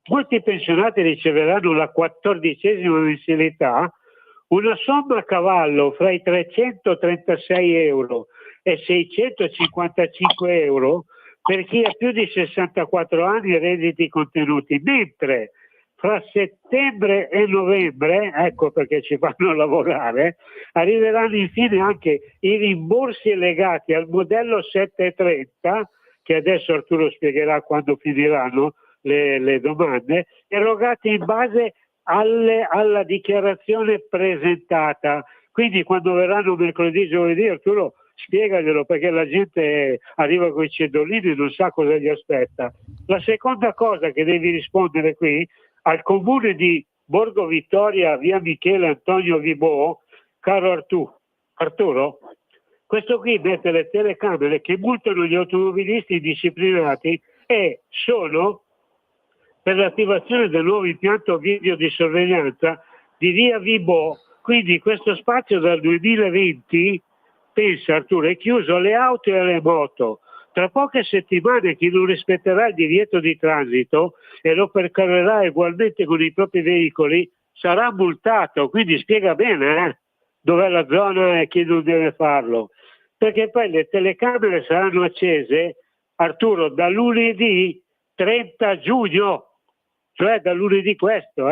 molti pensionati riceveranno la 14ª mensilità, una somma a cavallo fra i 336 euro e 655 euro per chi ha più di 64 anni e redditi contenuti, mentre fra settembre e novembre, ecco perché ci fanno lavorare, arriveranno infine anche i rimborsi legati al modello 730, che adesso Arturo spiegherà quando finiranno le domande, erogati in base alla dichiarazione presentata. Quindi quando verranno mercoledì, giovedì, Arturo spiegaglielo, perché la gente arriva con i cedolini e non sa cosa gli aspetta. La seconda cosa che devi rispondere qui, al comune di Borgo Vittoria, via Michele Antonio Vibò, caro Arturo, questo qui mette le telecamere che multano gli automobilisti indisciplinati e sono per l'attivazione del nuovo impianto video di sorveglianza di via Vibò. Quindi questo spazio dal 2020, pensa Arturo, è chiuso alle auto e alle moto. Tra poche settimane chi non rispetterà il divieto di transito e lo percorrerà ugualmente con i propri veicoli sarà multato. Quindi spiega bene dov'è la zona e chi non deve farlo. Perché poi le telecamere saranno accese, Arturo, da lunedì 30 giugno, cioè da lunedì questo,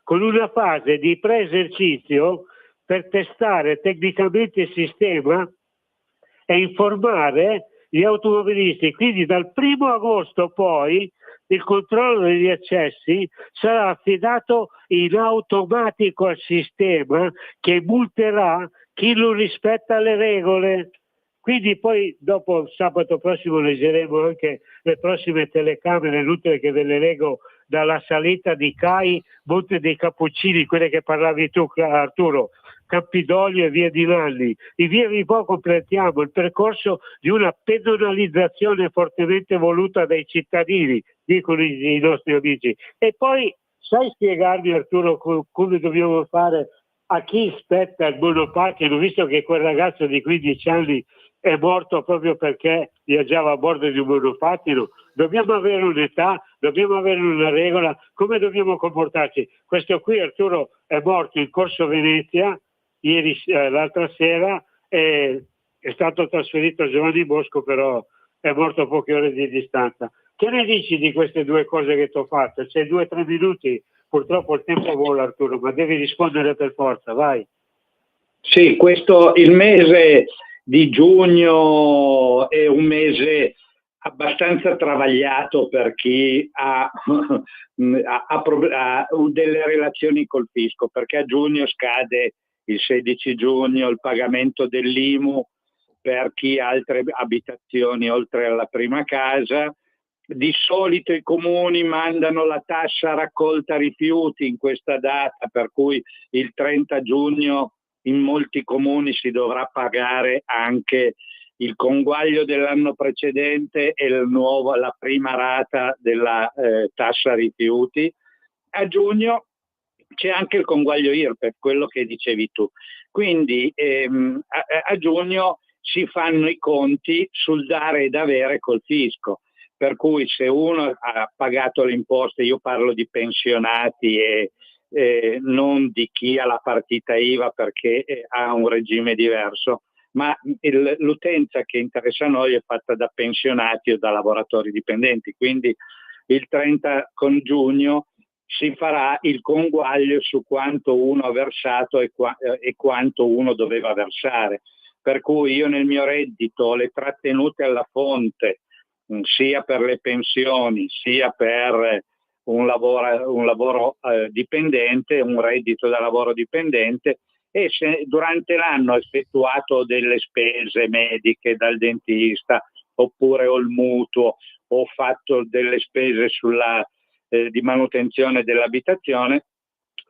con una fase di pre-esercizio per testare tecnicamente il sistema e informare gli automobilisti. Quindi dal 1° agosto poi il controllo degli accessi sarà affidato in automatico al sistema che multerà chi non rispetta le regole. Quindi poi dopo sabato prossimo leggeremo anche le prossime telecamere, inutile che ve le leggo, dalla salita di CAI, Monte dei Cappuccini, quelle che parlavi tu Arturo, Campidoglio e via di Nanni. In via Vibò completiamo il percorso di una pedonalizzazione fortemente voluta dai cittadini, dicono i nostri amici. E poi sai spiegarmi Arturo come dobbiamo fare a chi spetta il monopattino, visto che quel ragazzo di 15 anni è morto proprio perché viaggiava a bordo di un monopattino? Dobbiamo avere un'età, dobbiamo avere una regola, come dobbiamo comportarci? Questo qui Arturo è morto in Corso Venezia l'altra sera, è stato trasferito a Giovanni Bosco, però è morto a poche ore di distanza. Che ne dici di queste due cose che ti ho fatto? C'è 2 o 3 minuti, purtroppo il tempo vola Arturo, ma devi rispondere per forza, vai. Sì, il mese di giugno è un mese abbastanza travagliato per chi ha delle relazioni col fisco, perché a giugno scade il 16 giugno il pagamento dell'IMU per chi ha altre abitazioni oltre alla prima casa. Di solito i comuni mandano la tassa raccolta rifiuti in questa data, per cui il 30 giugno in molti comuni si dovrà pagare anche il conguaglio dell'anno precedente e la prima rata della tassa rifiuti. A giugno c'è anche il conguaglio IRPEF, quello che dicevi tu. Quindi a giugno si fanno i conti sul dare ed avere col fisco. Per cui se uno ha pagato le imposte, io parlo di pensionati e non di chi ha la partita IVA perché ha un regime diverso, ma l'utenza che interessa a noi è fatta da pensionati o da lavoratori dipendenti, quindi il 30 con giugno si farà il conguaglio su quanto uno ha versato e quanto uno doveva versare. Per cui io nel mio reddito le trattenute alla fonte, sia per le pensioni sia per un lavoro dipendente, un reddito da lavoro dipendente, e se durante l'anno ho effettuato delle spese mediche dal dentista oppure ho il mutuo, ho fatto delle spese di manutenzione dell'abitazione,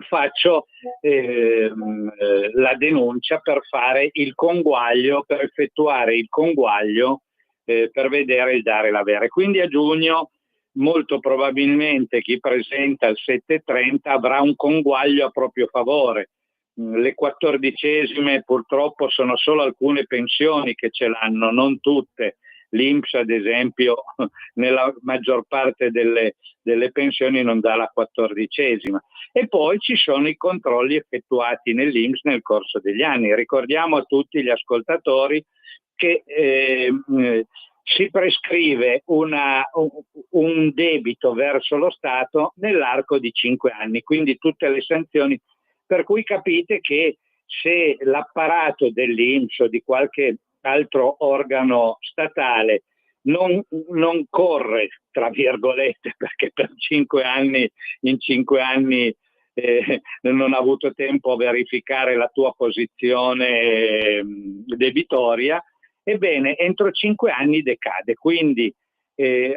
faccio la denuncia per fare il conguaglio, per effettuare il conguaglio per vedere il dare e l'avere. Quindi a giugno molto probabilmente chi presenta il 730 avrà un conguaglio a proprio favore. Le 14esime purtroppo sono solo alcune pensioni che ce l'hanno, non tutte, l'INPS ad esempio nella maggior parte delle pensioni non dà la 14ª. E poi ci sono i controlli effettuati nell'INPS nel corso degli anni. Ricordiamo a tutti gli ascoltatori che si prescrive un debito verso lo Stato nell'arco di 5 anni, quindi tutte le sanzioni, per cui capite che se l'apparato dell'INPS o di qualche altro organo statale non corre, tra virgolette, perché per 5 anni, in 5 anni non ha avuto tempo a verificare la tua posizione debitoria, ebbene entro 5 anni decade, quindi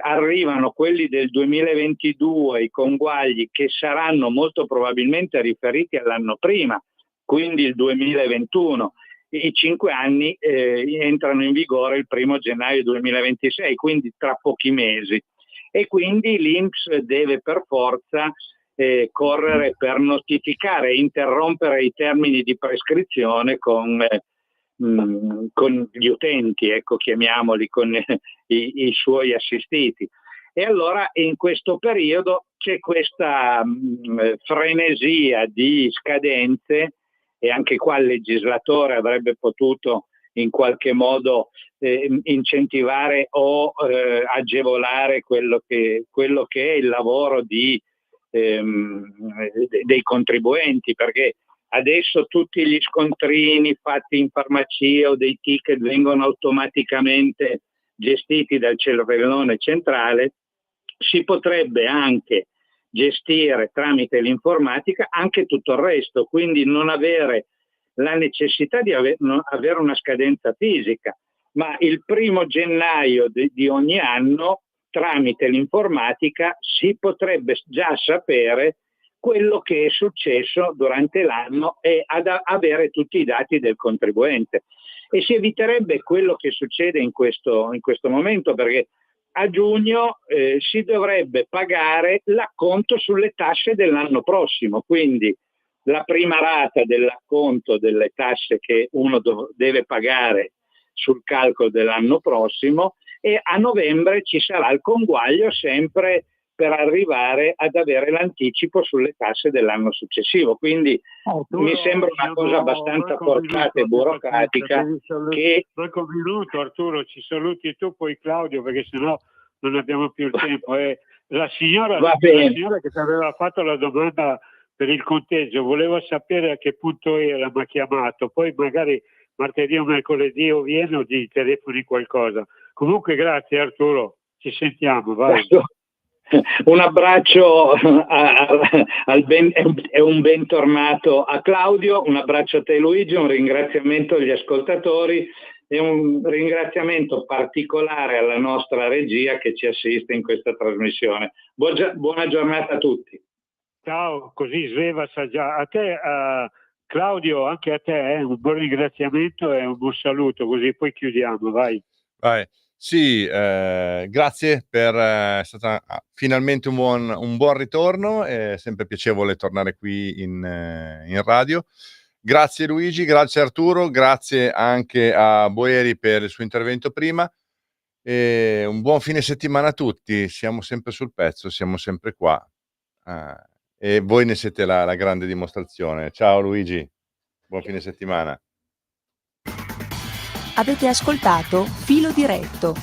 arrivano quelli del 2022, i conguagli che saranno molto probabilmente riferiti all'anno prima, quindi il 2021. I 5 anni entrano in vigore il 1° gennaio 2026, quindi tra pochi mesi, e quindi l'INPS deve per forza correre per notificare e interrompere i termini di prescrizione con gli utenti, ecco, chiamiamoli, con i suoi assistiti. E allora in questo periodo c'è questa frenesia di scadenze, e anche qua il legislatore avrebbe potuto in qualche modo incentivare o agevolare quello che è il lavoro dei contribuenti, perché adesso tutti gli scontrini fatti in farmacia o dei ticket vengono automaticamente gestiti dal cervellone centrale. Si potrebbe anche gestire tramite l'informatica anche tutto il resto, quindi non avere la necessità di avere una scadenza fisica, ma il 1° gennaio di ogni anno tramite l'informatica si potrebbe già sapere quello che è successo durante l'anno e avere tutti i dati del contribuente, e si eviterebbe quello che succede in questo momento, perché a giugno si dovrebbe pagare l'acconto sulle tasse dell'anno prossimo, quindi la prima rata dell'acconto delle tasse che uno deve pagare sul calcolo dell'anno prossimo, e a novembre ci sarà il conguaglio sempre per arrivare ad avere l'anticipo sulle tasse dell'anno successivo. Quindi mi sembra una cosa abbastanza forzata e burocratica. Qualche minuto, Arturo, ci saluti tu, poi Claudio, perché sennò non abbiamo più il tempo. La signora che ti aveva fatto la domanda per il conteggio voleva sapere a che punto era, mi ha chiamato, poi magari martedì o mercoledì o viene o gli telefoni qualcosa. Comunque grazie Arturo, ci sentiamo, vai. Un abbraccio e un bentornato a Claudio, un abbraccio a te Luigi, un ringraziamento agli ascoltatori e un ringraziamento particolare alla nostra regia che ci assiste in questa trasmissione. Buona giornata a tutti. Ciao, così Sveva sa già. A te Claudio, anche a te un buon ringraziamento e un buon saluto, così poi chiudiamo, vai. Sì, grazie è stata finalmente un buon ritorno, è sempre piacevole tornare qui in radio. Grazie Luigi, grazie Arturo, grazie anche a Boeri per il suo intervento prima, e un buon fine settimana a tutti. Siamo sempre sul pezzo, siamo sempre qua, e voi ne siete la grande dimostrazione. Ciao Luigi, buon fine settimana. Avete ascoltato Filo Diretto.